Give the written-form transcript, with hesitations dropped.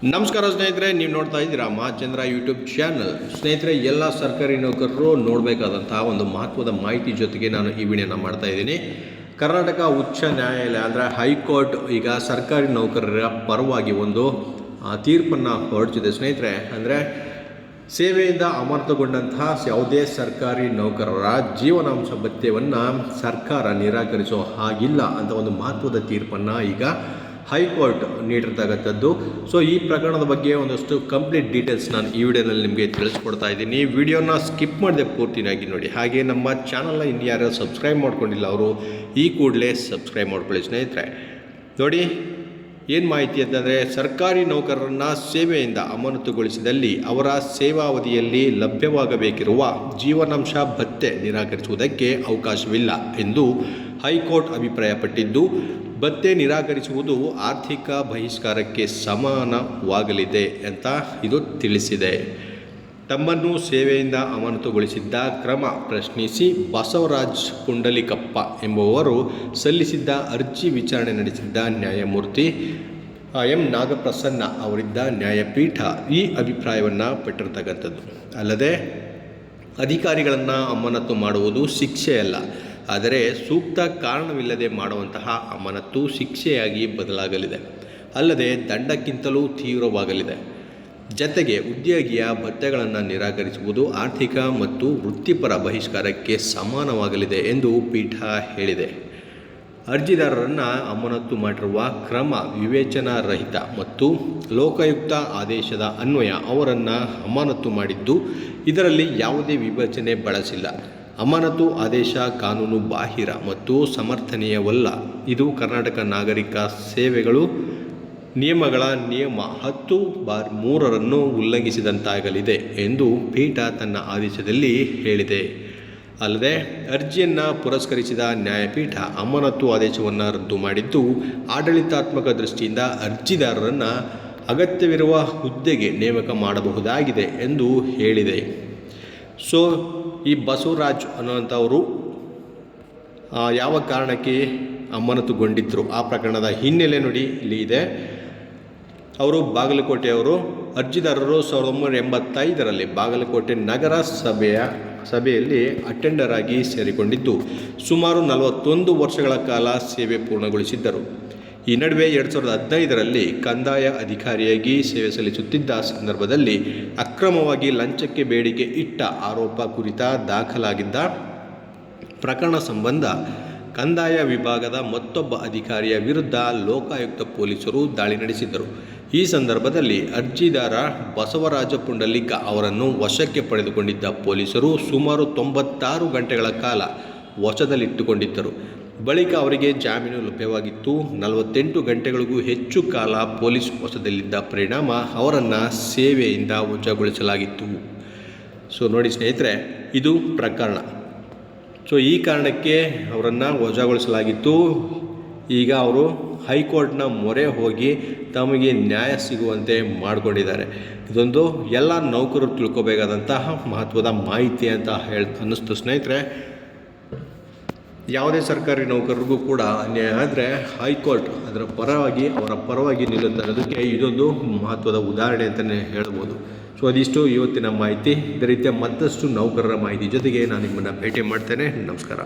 ನಮಸ್ಕಾರ ಸ್ನೇಹಿತರೆ, ನೀವು ನೋಡ್ತಾ ಇದ್ದೀರಾ ಮಹಾಚಂದ್ರ ಯೂಟ್ಯೂಬ್ ಚಾನಲ್. ಸ್ನೇಹಿತರೆ, ಎಲ್ಲ ಸರ್ಕಾರಿ ನೌಕರರು ನೋಡಬೇಕಾದಂತಹ ಒಂದು ಮಹತ್ವದ ಮಾಹಿತಿ ಜೊತೆಗೆ ನಾನು ಈ ವಿಡಿಯೋನ ಮಾಡ್ತಾ ಇದ್ದೀನಿ. ಕರ್ನಾಟಕ ಉಚ್ಚ ನ್ಯಾಯಾಲಯ ಅಂದರೆ ಹೈಕೋರ್ಟ್ ಈಗ ಸರ್ಕಾರಿ ನೌಕರರ ಪರವಾಗಿ ಒಂದು ತೀರ್ಪನ್ನು ಹೊರಡಿಸಿದೆ ಸ್ನೇಹಿತರೆ. ಅಂದರೆ ಸೇವೆಯಿಂದ ಅಮಾನತುಗೊಂಡಂತಹ ಯಾವುದೇ ಸರ್ಕಾರಿ ನೌಕರರ ಜೀವನಾಂಶ ಭತ್ಯೆಯನ್ನು ಸರ್ಕಾರ ನಿರಾಕರಿಸೋ ಹಾಗಿಲ್ಲ ಅಂತ ಒಂದು ಮಹತ್ವದ ತೀರ್ಪನ್ನು ಈಗ ಹೈಕೋರ್ಟ್ ನೀಡಿರ್ತಕ್ಕಂಥದ್ದು. ಸೊ ಈ ಪ್ರಕರಣದ ಬಗ್ಗೆ ಒಂದಷ್ಟು ಕಂಪ್ಲೀಟ್ ಡೀಟೇಲ್ಸ್ ನಾನು ಈ ವಿಡಿಯೋನಲ್ಲಿ ನಿಮಗೆ ತಿಳಿಸ್ಕೊಡ್ತಾ ಇದ್ದೀನಿ. ವಿಡಿಯೋನ ಸ್ಕಿಪ್ ಮಾಡದೆ ಪೂರ್ತಿಯಾಗಿ ನೋಡಿ. ಹಾಗೆ ನಮ್ಮ ಚಾನಲ್ನ ಇನ್ನು ಯಾರು ಸಬ್ಸ್ಕ್ರೈಬ್ ಮಾಡ್ಕೊಂಡಿಲ್ಲ ಅವರು ಈ ಕೂಡಲೇ ಸಬ್ಸ್ಕ್ರೈಬ್ ಮಾಡ್ಕೊಳ್ಳಿ ಸ್ನೇಹಿತರೆ. ನೋಡಿ ಏನು ಮಾಹಿತಿ ಅಂತಂದರೆ, ಸರ್ಕಾರಿ ನೌಕರರನ್ನು ಸೇವೆಯಿಂದ ಅಮಾನತುಗೊಳಿಸಿದಲ್ಲಿ ಅವರ ಸೇವಾವಧಿಯಲ್ಲಿ ಲಭ್ಯವಾಗಬೇಕಿರುವ ಜೀವನಾಂಶ ಭತ್ಯೆ ನಿರಾಕರಿಸುವುದಕ್ಕೆ ಅವಕಾಶವಿಲ್ಲ ಎಂದು ಹೈಕೋರ್ಟ್ ಅಭಿಪ್ರಾಯಪಟ್ಟಿದ್ದು, ಭತ್ಯೆ ನಿರಾಕರಿಸುವುದು ಆರ್ಥಿಕ ಬಹಿಷ್ಕಾರಕ್ಕೆ ಸಮಾನವಾಗಲಿದೆ ಅಂತ ಇದು ತಿಳಿಸಿದೆ. ತಮ್ಮನ್ನು ಸೇವೆಯಿಂದ ಅಮಾನತುಗೊಳಿಸಿದ್ದ ಕ್ರಮ ಪ್ರಶ್ನಿಸಿ ಬಸವರಾಜ್ ಪುಂಡಲಿಕಪ್ಪ ಎಂಬುವವರು ಸಲ್ಲಿಸಿದ್ದ ಅರ್ಜಿ ವಿಚಾರಣೆ ನಡೆಸಿದ್ದ ನ್ಯಾಯಮೂರ್ತಿ ಎಂ ನಾಗಪ್ರಸನ್ನ ಅವರಿದ್ದ ನ್ಯಾಯಪೀಠ ಈ ಅಭಿಪ್ರಾಯವನ್ನು ಪಟ್ಟಿರ್ತಕ್ಕಂಥದ್ದು. ಅಲ್ಲದೆ ಅಧಿಕಾರಿಗಳನ್ನು ಅಮಾನತು ಮಾಡುವುದು ಶಿಕ್ಷೆಯಲ್ಲ, ಆದರೆ ಸೂಕ್ತ ಕಾರಣವಿಲ್ಲದೆ ಮಾಡುವಂತಹ ಅಮಾನತು ಶಿಕ್ಷೆಯಾಗಿ ಬದಲಾಗಲಿದೆ. ಅಲ್ಲದೆ ದಂಡಕ್ಕಿಂತಲೂ ತೀವ್ರವಾಗಲಿದೆ. ಜತೆಗೆ ಉದ್ಯೋಗಿಯ ಭತ್ಯೆಗಳನ್ನು ನಿರಾಕರಿಸುವುದು ಆರ್ಥಿಕ ಮತ್ತು ವೃತ್ತಿಪರ ಬಹಿಷ್ಕಾರಕ್ಕೆ ಸಮಾನವಾಗಲಿದೆ ಎಂದು ಪೀಠ ಹೇಳಿದೆ. ಅರ್ಜಿದಾರರನ್ನು ಅಮಾನತು ಮಾಡಿರುವ ಕ್ರಮ ವಿವೇಚನಾರಹಿತ ಮತ್ತು ಲೋಕಾಯುಕ್ತ ಆದೇಶದ ಅನ್ವಯ ಅವರನ್ನು ಅಮಾನತು ಮಾಡಿದ್ದು, ಇದರಲ್ಲಿ ಯಾವುದೇ ವಿವೇಚನೆ ಬಳಸಿಲ್ಲ. ಅಮಾನತು ಆದೇಶ ಕಾನೂನು ಬಾಹಿರ ಮತ್ತು ಸಮರ್ಥನೀಯವಲ್ಲ. ಇದು ಕರ್ನಾಟಕ ನಾಗರಿಕ ಸೇವೆಗಳು ನಿಯಮಗಳ ನಿಯಮ 10/3 ಉಲ್ಲಂಘಿಸಿದಂತಾಗಲಿದೆ ಎಂದು ಪೀಠ ತನ್ನ ಆದೇಶದಲ್ಲಿ ಹೇಳಿದೆ. ಅಲ್ಲದೆ ಅರ್ಜಿಯನ್ನು ಪುರಸ್ಕರಿಸಿದ ನ್ಯಾಯಪೀಠ ಅಮಾನತು ಆದೇಶವನ್ನು ರದ್ದು ಮಾಡಿದ್ದು, ಆಡಳಿತಾತ್ಮಕ ದೃಷ್ಟಿಯಿಂದ ಅರ್ಜಿದಾರರನ್ನು ಅಗತ್ಯವಿರುವ ಹುದ್ದೆಗೆ ನೇಮಕ ಮಾಡಬಹುದಾಗಿದೆ ಎಂದು ಹೇಳಿದೆ. ಸೊ ಈ ಬಸವರಾಜ್ ಅನ್ನುವಂಥವರು ಯಾವ ಕಾರಣಕ್ಕೆ ಅಮಾನತುಗೊಂಡಿದ್ದರು ಆ ಪ್ರಕರಣದ ಹಿನ್ನೆಲೆ ನೋಡಿ ಇಲ್ಲಿ ಇದೆ. ಅವರು ಬಾಗಲಕೋಟೆಯವರು. ಅರ್ಜಿದಾರರು 1985ರಲ್ಲಿ ಬಾಗಲಕೋಟೆ ನಗರ ಸಭೆಯಲ್ಲಿ ಅಟೆಂಡರ್ ಆಗಿ ಸೇರಿಕೊಂಡಿದ್ದು, ಸುಮಾರು 41 ವರ್ಷಗಳ ಕಾಲ ಸೇವೆ ಪೂರ್ಣಗೊಳಿಸಿದ್ದರು. ಈ ನಡುವೆ 2015ರಲ್ಲಿ ಕಂದಾಯ ಅಧಿಕಾರಿಯಾಗಿ ಸೇವೆ ಸಲ್ಲಿಸುತ್ತಿದ್ದ ಸಂದರ್ಭದಲ್ಲಿ ಅಕ್ರಮವಾಗಿ ಲಂಚಕ್ಕೆ ಬೇಡಿಕೆ ಇಟ್ಟ ಆರೋಪ ಕುರಿತ ದಾಖಲಾಗಿದ್ದ ಪ್ರಕರಣ ಸಂಬಂಧ ಕಂದಾಯ ವಿಭಾಗದ ಮತ್ತೊಬ್ಬ ಅಧಿಕಾರಿಯ ವಿರುದ್ಧ ಲೋಕಾಯುಕ್ತ ಪೊಲೀಸರು ದಾಳಿ ನಡೆಸಿದ್ದರು. ಈ ಸಂದರ್ಭದಲ್ಲಿ ಅರ್ಜಿದಾರ ಬಸವರಾಜ ಪುಂಡಲಿಕ ಅವರನ್ನು ವಶಕ್ಕೆ ಪಡೆದುಕೊಂಡಿದ್ದ ಪೊಲೀಸರು ಸುಮಾರು 96 ಗಂಟೆಗಳ ಕಾಲ ವಶದಲ್ಲಿಟ್ಟುಕೊಂಡಿದ್ದರು. ಬಳಿಕ ಅವರಿಗೆ ಜಾಮೀನು ಲಭ್ಯವಾಗಿತ್ತು. 48 ಗಂಟೆಗಳಿಗೂ ಹೆಚ್ಚು ಕಾಲ ಪೊಲೀಸ್ ವಶದಲ್ಲಿದ್ದ ಪರಿಣಾಮ ಅವರನ್ನು ಸೇವೆಯಿಂದ ವಜಾಗೊಳಿಸಲಾಗಿತ್ತು. ಸೊ ನೋಡಿ ಸ್ನೇಹಿತರೆ, ಇದು ಪ್ರಕರಣ. ಸೊ ಈ ಕಾರಣಕ್ಕೆ ಅವರನ್ನು ವಜಾಗೊಳಿಸಲಾಗಿತ್ತು. ಈಗ ಅವರು ಹೈಕೋರ್ಟ್ನ ಮೊರೆ ಹೋಗಿ ತಮಗೆ ನ್ಯಾಯ ಸಿಗುವಂತೆ ಮಾಡಿಕೊಂಡಿದ್ದಾರೆ. ಇದೊಂದು ಎಲ್ಲ ನೌಕರರು ತಿಳ್ಕೋಬೇಕಾದಂತಹ ಮಹತ್ವದ ಮಾಹಿತಿ ಅಂತ ಅನ್ನಿಸ್ತು ಸ್ನೇಹಿತರೆ. ಯಾವುದೇ ಸರ್ಕಾರಿ ನೌಕರರಿಗೂ ಕೂಡ ಅನ್ಯಾಯ ಆದರೆ ಹೈಕೋರ್ಟ್ ಅವರ ಪರವಾಗಿ ನಿಲ್ಲುತ್ತೆ ಅನ್ನೋದಕ್ಕೆ ಇದೊಂದು ಮಹತ್ವದ ಉದಾಹರಣೆ ಅಂತಲೇ ಹೇಳ್ಬೋದು. ಸೊ ಅದಿಷ್ಟು ಇವತ್ತಿನ ಮಾಹಿತಿ. ಇದೇ ರೀತಿಯ ಮತ್ತಷ್ಟು ನೌಕರರ ಮಾಹಿತಿ ಜೊತೆಗೆ ನಾನು ನಿಮ್ಮನ್ನು ಭೇಟಿ ಮಾಡ್ತೇನೆ. ನಮಸ್ಕಾರ.